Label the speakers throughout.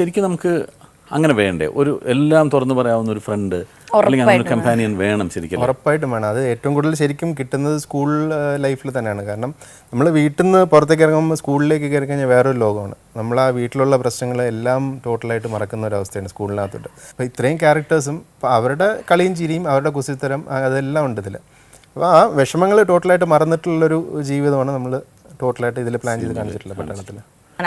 Speaker 1: ശരിക്കും നമുക്ക് അങ്ങനെ വേണ്ടേ, ഒരു എല്ലാം തുറന്നു പറയാവുന്ന ഒരു ഫ്രണ്ട് അല്ലെങ്കിൽ അങ്ങനെ ഒരു കമ്പാനിയൻ വേണം ശരിക്കും?
Speaker 2: ഉറപ്പായിട്ടും വേണം. അത് ഏറ്റവും കൂടുതൽ ശരിക്കും കിട്ടുന്നത് സ്കൂൾ ലൈഫിൽ തന്നെയാണ്. കാരണം നമ്മൾ വീട്ടിൽ നിന്ന് പുറത്തേക്ക് ഇറങ്ങുമ്പോൾ സ്കൂളിലേക്ക് കയറി കഴിഞ്ഞാൽ വേറൊരു ലോകമാണ്. നമ്മൾ ആ വീട്ടിലുള്ള പ്രശ്നങ്ങളെല്ലാം ടോട്ടലായിട്ട് മറക്കുന്ന ഒരു അവസ്ഥയാണ് സ്കൂളിനകത്തോട്ട്. അപ്പോൾ ഇത്രയും ക്യാരക്ടേഴ്സും അവരുടെ കളിയും ചിരിയും അവരുടെ കുസിത്തരം അതെല്ലാം ഉണ്ട് ഇതിൽ. അപ്പോൾ ആ വിഷമങ്ങൾ ടോട്ടലായിട്ട് മറന്നിട്ടുള്ളൊരു ജീവിതമാണ് നമ്മൾ ടോട്ടലായിട്ട് ഇതിൽ പ്ലാൻ ചെയ്ത് കാണിച്ചിട്ടുള്ള പട്ടണത്തിൽ.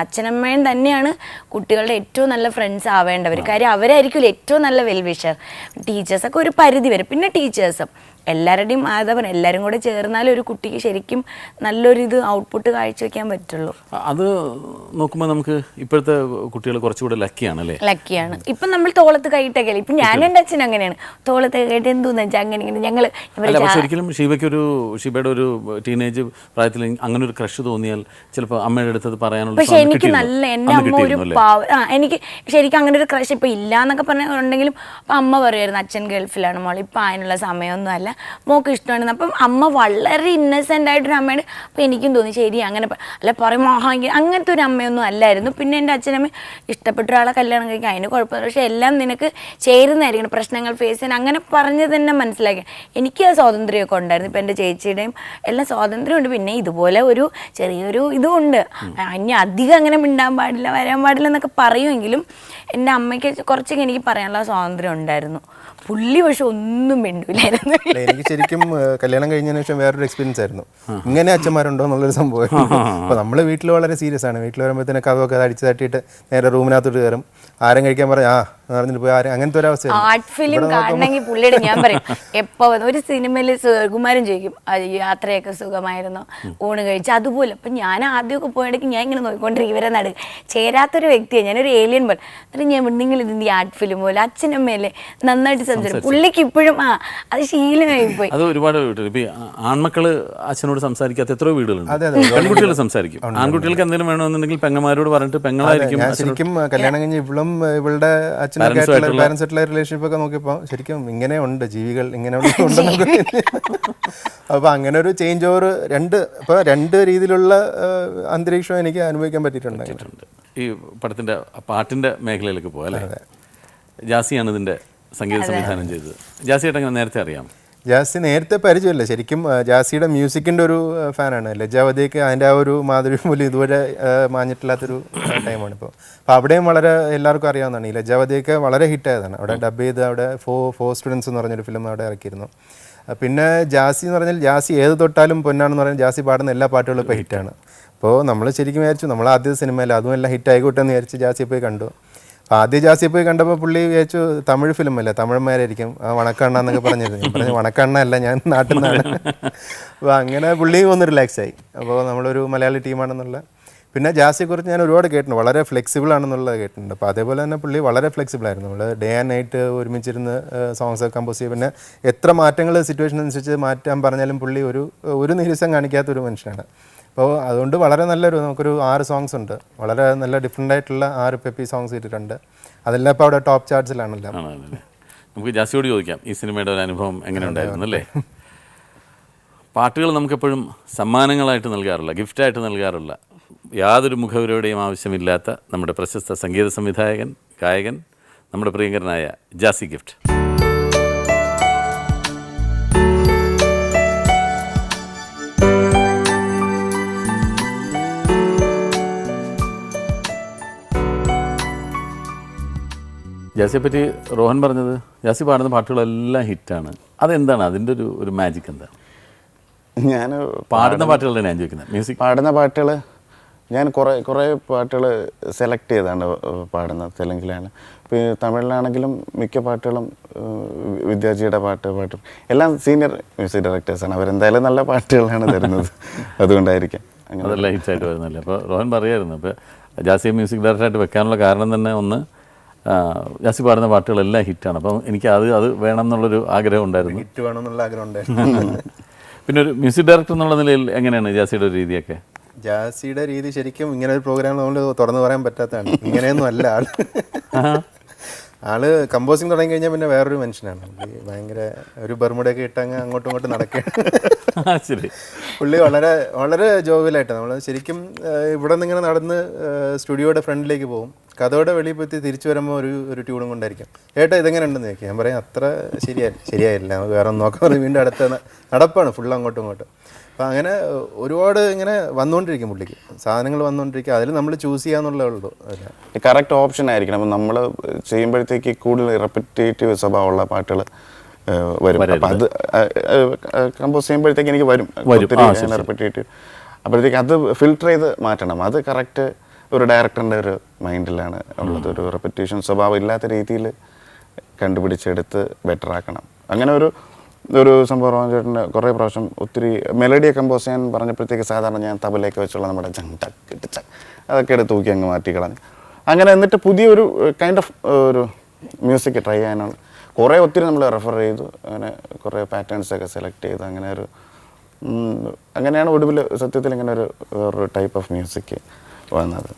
Speaker 3: അച്ഛനമ്മയും തന്നെയാണ് കുട്ടികളുടെ ഏറ്റവും നല്ല ഫ്രണ്ട്സ് ആവേണ്ടവർ. കാര്യം അവരായിരിക്കും ഏറ്റവും നല്ല വെൽവിഷർ. ടീച്ചേഴ്സൊക്കെ ഒരു പരിധി വരെ, പിന്നെ ടീച്ചേഴ്സും എല്ലാവരുടെയും ആദവൻ എല്ലാവരും കൂടെ ചേർന്നാലും ഒരു കുട്ടിക്ക് ശരിക്കും നല്ലൊരു ഔട്ട്പുട്ട് കാഴ്ചവെക്കാൻ പറ്റുള്ളൂ.
Speaker 1: അത് നോക്കുമ്പോൾ നമുക്ക് ഇപ്പോഴത്തെ കുട്ടികൾ കുറച്ചുകൂടെ ലക്കിയാണല്ലേ?
Speaker 3: ലക്കിയാണ്. ഇപ്പം നമ്മൾ തോളത്ത് കൈയിട്ടൊക്കെ, ഇപ്പം ഞാൻ എൻ്റെ അച്ഛൻ അങ്ങനെയാണ്, തോളത്ത് കൈയിട്ട് എന്തോന്ന് വെച്ചാൽ അങ്ങനെ ഇങ്ങനെ ഞങ്ങൾ.
Speaker 1: ഒരിക്കലും ഷീബയുടെ ഒരു ടീനേജ് പ്രായത്തിൽ അങ്ങനെ ഒരു ക്രഷ് തോന്നിയാൽ ചിലപ്പോൾ അമ്മയുടെ അടുത്തത് പറയാനുള്ള.
Speaker 3: പക്ഷെ എനിക്ക് നല്ല എൻ്റെ അമ്മ ഒരു എനിക്ക് ശരിക്കും അങ്ങനെ ഒരു ക്രഷ് ഇപ്പം ഇല്ല എന്നൊക്കെ പറഞ്ഞിട്ടുണ്ടെങ്കിലും അപ്പം അമ്മ പറയുമായിരുന്നു അച്ഛൻ ഗൾഫിലാണ് മോൾ, ഇപ്പം അതിനുള്ള സമയമൊന്നും അല്ല, മോൾക്ക് ഇഷ്ടമാണ്. അപ്പം അമ്മ വളരെ ഇന്നസെൻ്റ് ആയിട്ടൊരു അമ്മയാണ്. അപ്പം എനിക്കും തോന്നി ശരി അങ്ങനെ അല്ല പറയും അങ്ങനത്തെ ഒരു അമ്മയൊന്നും അല്ലായിരുന്നു. പിന്നെ എൻ്റെ അച്ഛനമ്മ ഇഷ്ടപ്പെട്ട ഒരാളെ കല്യാണം കഴിക്കാൻ അതിന് കുഴപ്പമില്ല, പക്ഷേ എല്ലാം നിനക്ക് ചേരുന്നതായിരിക്കണം, പ്രശ്നങ്ങൾ ഫേസ് ചെയ്യാൻ അങ്ങനെ പറഞ്ഞ് തന്നെ മനസ്സിലാക്കി. എനിക്ക് ആ സ്വാതന്ത്ര്യമൊക്കെ ഉണ്ടായിരുന്നു. ഇപ്പം എൻ്റെ ചേച്ചിയുടെയും എല്ലാം സ്വാതന്ത്ര്യമുണ്ട്. പിന്നെ ഇതുപോലെ ഒരു ചെറിയൊരു ഇതും ഉണ്ട്. ഇനി അധികം അങ്ങനെ മിണ്ടാൻ പാടില്ല വരാൻ പാടില്ല എന്നൊക്കെ പറയുമെങ്കിലും എൻ്റെ അമ്മയ്ക്ക് കുറച്ചൊക്കെ എനിക്ക് പറയാനുള്ള സ്വാതന്ത്ര്യം ഉണ്ടായിരുന്നു. പുള്ളി പക്ഷെ ഒന്നും മിണ്ടൂലായിരുന്നു.
Speaker 2: എനിക്ക് ശരിക്കും കല്യാണം കഴിഞ്ഞതിന് ശേഷം വേറൊരു എക്സ്പീരിയൻസ് ആയിരുന്നു. ഇങ്ങനെ അച്ഛന്മാരുണ്ടോ എന്നുള്ളൊരു സംഭവം. അപ്പോൾ നമ്മൾ വീട്ടിൽ വളരെ സീരിയസ് ആണ്. വീട്ടിൽ വരുമ്പോഴത്തേനൊക്കെ അതൊക്കെ അടിച്ച് തട്ടിയിട്ട് നേരെ റൂമിനകത്തോട്ട് കയറും. ആരും കഴിക്കാൻ പറയും പറഞ്ഞിട്ട് പോയി അങ്ങനത്തെ ഒരു അവസ്ഥ.
Speaker 3: ആർട്ട് ഫിലിം കാണണമെങ്കിൽ പുള്ളിയുടെ ഞാൻ പറയും എപ്പോൾ ഒരു സിനിമയിൽ സുകുമാരൻ ചോദിക്കും യാത്രയൊക്കെ സുഖമായിരുന്നോ ഊണ് കഴിച്ച് അതുപോലെ. അപ്പം ഞാൻ ആദ്യമൊക്കെ പോയിടയ്ക്ക് ഞാൻ ഇങ്ങനെ നോക്കിക്കൊണ്ടിരിക്കും ഇവരെ നടുക ചേരാത്തൊരു വ്യക്തിയാണ്, ഞാനൊരു ഏലിയൻ പോലെ. എന്നിട്ട് ഞാൻ നിങ്ങൾ ഇതിൻ്റെ ആർട്ട് ഫിലിം പോലെ അച്ഛനമ്മയല്ലേ നന്നായിട്ട് സംസാരിക്കും. പുള്ളിക്ക് ഇപ്പോഴും അത് ശീലമായി പോയി.
Speaker 1: അത് ഒരുപാട് ആൺമക്കള് അച്ഛനോട് സംസാരിക്കാത്ത എത്രയോ വീടുകളുണ്ട്. പെൺകുട്ടികൾ സംസാരിക്കും. ആൺകുട്ടികൾക്ക് എന്തെങ്കിലും വേണമെന്നുണ്ടെങ്കിൽ പെങ്ങന്മാരോട് പറഞ്ഞിട്ട് പെങ്ങളായിരിക്കും.
Speaker 2: ശരിക്കും കല്യാണം കഴിഞ്ഞ് ഇവളുടെ പാരൻസായിട്ടുള്ള റിലേഷൻഷിപ്പ് ഒക്കെ നോക്കിയപ്പോൾ ശരിക്കും ഇങ്ങനെ ഉണ്ട് ജീവികൾ, ഇങ്ങനെ ഉണ്ടെന്നൊക്കെ. അപ്പോൾ അങ്ങനെ ഒരു ചേഞ്ച് ഓവർ രണ്ട് രീതിയിലുള്ള അന്തരീക്ഷം എനിക്ക് അനുഭവിക്കാൻ പറ്റിയിട്ടുണ്ട്.
Speaker 1: ഈ പടത്തിൻ്റെ പാട്ടിൻ്റെ മേഖലയിലേക്ക് പോകാം അല്ലേ? ജാസിയാണ് ഇതിൻ്റെ സംഗീത സംവിധാനം ചെയ്തത്. ജാസിയായിട്ട് അങ്ങനെ നേരത്തെ അറിയാം?
Speaker 2: ജാസി നേരത്തെ പരിചയമില്ല. ശരിക്കും ജാസിയുടെ മ്യൂസിക്കിൻ്റെ ഒരു ഫാനാണ്. ലജ്ജാവതിയൊക്കെ അതിൻ്റെ ആ ഒരു മാധുര്യം പോലും ഇതുവരെ മാഞ്ഞിട്ടില്ലാത്തൊരു ടൈമാണ് ഇപ്പോൾ. അപ്പോൾ അവിടെയും വളരെ എല്ലാവർക്കും അറിയാവുന്നതാണ്. ഈ ലജ്ജാവതിയൊക്കെ വളരെ ഹിറ്റായതാണ്. അവിടെ ഡബ് ചെയ്ത് അവിടെ ഫോർ സ്റ്റുഡൻസ് എന്ന് പറഞ്ഞൊരു ഫിലിം അവിടെ ഇറക്കിയിരുന്നു. പിന്നെ ജാസി എന്ന് പറഞ്ഞാൽ ജാസി ഏത് തൊട്ടാലും പൊന്നാണെന്ന് പറഞ്ഞാൽ ജാസി പാടുന്ന എല്ലാ പാട്ടുകളും ഇപ്പോൾ ഹിറ്റാണ്. അപ്പോൾ നമ്മൾ ശരിക്കും വിചാരിച്ചു നമ്മൾ ആദ്യത്തെ സിനിമയിൽ അതും എല്ലാം ഹിറ്റായിക്കോട്ടെ എന്ന് വിചാരിച്ച് ജാസിയെ പോയി കണ്ടു. ആദ്യം ജാസിയെ പോയി കണ്ടപ്പോൾ പുള്ളി വിചാരിച്ചു തമിഴ് ഫിലിമല്ലേ, തമിഴന്മാരായിരിക്കും വണക്കണ്ണ എന്നൊക്കെ പറഞ്ഞിരുന്നു. പറഞ്ഞു വണക്കണ്ണ അല്ല, ഞാൻ നാട്ടിൽ നിന്നാണ്. അപ്പോൾ അങ്ങനെ പുള്ളി ഒന്ന് റിലാക്സ് ആയി. അപ്പോൾ നമ്മളൊരു മലയാളി ടീമാണെന്നുള്ള. പിന്നെ ജാസിയെക്കുറിച്ച് ഞാൻ ഒരുപാട് കേട്ടിട്ടുണ്ട്, വളരെ ഫ്ലെക്സിബിൾ ആണെന്നുള്ളത് കേട്ടിട്ടുണ്ട്. അപ്പോൾ അതേപോലെ തന്നെ പുള്ളി വളരെ ഫ്ലെക്സിബിൾ ആയിരുന്നു. നമ്മൾ ഡേ ആൻഡ് നൈറ്റ് ഒരുമിച്ചിരുന്ന് സോങ്സ് ഒക്കെ കമ്പോസ് ചെയ്യും. പിന്നെ എത്ര മാറ്റങ്ങൾ സിറ്റുവേഷൻ അനുസരിച്ച് മാറ്റാൻ പറഞ്ഞാലും പുള്ളി ഒരു നിരസം കാണിക്കാത്തൊരു മനുഷ്യനാണ്. അപ്പോൾ അതുകൊണ്ട് വളരെ നമുക്കൊരു 6 സോങ്സ് ഉണ്ട്. വളരെ നല്ല ഡിഫറെൻ്റ് ആയിട്ടുള്ള 6 പെപ്പി സോങ്സ് ഇട്ടിട്ടുണ്ട്. അതെല്ലാം ഇപ്പോൾ അവിടെ ടോപ്പ് ചാർട്സിലാണല്ലോ.
Speaker 1: നമുക്ക് ജാസിയോട് ചോദിക്കാം ഈ സിനിമയുടെ ഒരു അനുഭവം എങ്ങനെ ഉണ്ടായിരുന്നു അല്ലേ? പാട്ടുകൾ നമുക്കെപ്പോഴും സമ്മാനങ്ങളായിട്ട് നൽകാറില്ല, ഗിഫ്റ്റായിട്ട് നൽകാറില്ല. യാതൊരു മുഖവരുടെയും ആവശ്യമില്ലാത്ത നമ്മുടെ പ്രശസ്ത സംഗീത സംവിധായകൻ, ഗായകൻ, നമ്മുടെ പ്രിയങ്കരനായ ജാസി ഗിഫ്റ്റ്. ജാസിയെ പറ്റി റോഹൻ പറഞ്ഞത് ജാസി പാടുന്ന പാട്ടുകളെല്ലാം ഹിറ്റാണ്. അതെന്താണ് അതിൻ്റെ ഒരു മാജിക്? എന്താണ്?
Speaker 4: ഞാൻ
Speaker 1: പാടുന്ന പാട്ടുകളുടെ ഞാൻ ചോദിക്കുന്നത്. മ്യൂസിക് പാടുന്ന
Speaker 4: പാട്ടുകൾ ഞാൻ കുറേ പാട്ടുകൾ സെലക്ട് ചെയ്താണ് പാടുന്നത്. തെലുങ്കിലാണ്, ഇപ്പോൾ തമിഴിലാണെങ്കിലും മിക്ക പാട്ടുകളും വിദ്യാജിയുടെ പാട്ടും എല്ലാം സീനിയർ മ്യൂസിക് ഡയറക്ടേഴ്സാണ്. അവരെന്തായാലും നല്ല പാട്ടുകളാണ് തരുന്നത്. അതുകൊണ്ടായിരിക്കാം
Speaker 1: അങ്ങനെ അതെല്ലാം ഹിറ്റായിട്ട് വരുന്നില്ല. അപ്പോൾ റോഹൻ പറയായിരുന്നു ഇപ്പോൾ ജാസിയെ മ്യൂസിക് ഡയറക്ടറായിട്ട് വെക്കാനുള്ള കാരണം തന്നെ ഒന്ന്, ജാസി പാടുന്ന പാട്ടുകളെല്ലാം ഹിറ്റാണ്. അപ്പം എനിക്ക് അത് വേണം എന്നുള്ളൊരു ആഗ്രഹം ഉണ്ടായിരുന്നു.
Speaker 2: ഹിറ്റ് വേണം എന്നുള്ള ആഗ്രഹം ഉണ്ടായിരുന്നു.
Speaker 1: പിന്നെ ഒരു മ്യൂസിക് ഡയറക്ടർ എന്നുള്ള നിലയിൽ എങ്ങനെയാണ് ജാസിയുടെ ഒരു രീതിയൊക്കെ?
Speaker 2: ജാസിയുടെ രീതി ശരിക്കും ഇങ്ങനെ ഒരു പ്രോഗ്രാം നമ്മൾ തുറന്നു പറയാൻ പറ്റാത്തതാണ്. ഇങ്ങനെയൊന്നും അല്ല ആൾ. ആള് കമ്പോസിങ് തുടങ്ങി കഴിഞ്ഞാൽ പിന്നെ വേറൊരു മനുഷ്യനാണ്. പുള്ളി ഭയങ്കര ഒരു ബർമുടയൊക്കെ ഇട്ടങ്ങ് അങ്ങോട്ടും ഇങ്ങോട്ടും നടക്കുകയാണ്.
Speaker 1: ശരി.
Speaker 2: പുള്ളി വളരെ വളരെ ജോവിയലായിട്ട് നമ്മൾ ശരിക്കും ഇവിടെ നിന്ന് ഇങ്ങനെ നടന്ന് സ്റ്റുഡിയോയുടെ ഫ്രണ്ടിലേക്ക് പോകും. കഥയുടെ വെളിയിൽ പോയി തിരിച്ചു വരുമ്പോൾ ഒരു ട്യൂണും കൊണ്ടായിരിക്കും. ഏട്ടാ ഇതെങ്ങനെ ഉണ്ടെന്ന് ചോദിക്കും. ഞാൻ പറയാം അത്ര ശരിയായില്ല, നമുക്ക് വേറെ ഒന്ന് നോക്കാൻ പറയും. വീണ്ടും അടുത്ത നടപ്പാണ് ഫുള്ള് അങ്ങോട്ടും ഇങ്ങോട്ടും. അപ്പം അങ്ങനെ ഒരുപാട് ഇങ്ങനെ വന്നുകൊണ്ടിരിക്കും പുള്ളിക്ക്, സാധനങ്ങൾ വന്നുകൊണ്ടിരിക്കും. അതിൽ നമ്മൾ ചൂസ് ചെയ്യാന്നുള്ളേ ഉള്ളൂ.
Speaker 4: കറക്റ്റ് ഓപ്ഷൻ ആയിരിക്കണം. അപ്പം നമ്മൾ ചെയ്യുമ്പോഴത്തേക്ക് കൂടുതൽ റെപ്പിറ്റേറ്റീവ് സ്വഭാവമുള്ള പാട്ടുകൾ വരും. അപ്പം അത് കമ്പോസ് ചെയ്യുമ്പോഴത്തേക്ക് എനിക്ക് വരും ഒത്തിരി റെപ്പിറ്റേറ്റീവ്. അപ്പോഴത്തേക്ക് അത് ഫിൽട്ടർ ചെയ്ത് മാറ്റണം. അത് കറക്റ്റ് ഒരു ഡയറക്ടറിൻ്റെ ഒരു മൈൻഡിലാണ് ഉള്ളത്. ഒരു റെപ്പിറ്റേഷൻ സ്വഭാവം ഇല്ലാത്ത രീതിയിൽ കണ്ടുപിടിച്ചെടുത്ത് ബെറ്റർ ആക്കണം. അങ്ങനെ ഒരു സംഭവം റോഹൻ ചേട്ടൻ്റെ കുറേ പ്രാവശ്യം ഒത്തിരി മെലഡിയെ കമ്പോസ് ചെയ്യാൻ പറഞ്ഞപ്പോഴത്തേക്ക് സാധാരണ ഞാൻ തബലയൊക്കെ വെച്ചുള്ള നമ്മുടെ അതൊക്കെ എടുത്ത് തൂക്കി അങ്ങ് മാറ്റിക്കളഞ്ഞു. അങ്ങനെ എന്നിട്ട് പുതിയൊരു കൈൻഡ് ഓഫ് ഒരു മ്യൂസിക് ട്രൈ ചെയ്യാനാണ് ഒത്തിരി നമ്മൾ റെഫർ ചെയ്തു. അങ്ങനെ കുറേ പാറ്റേൺസൊക്കെ സെലക്ട് ചെയ്തു. അങ്ങനെയാണ് ഒടുവിൽ സത്യത്തിൽ ഇങ്ങനെ ഒരു ടൈപ്പ് ഓഫ് മ്യൂസിക് വന്നത്.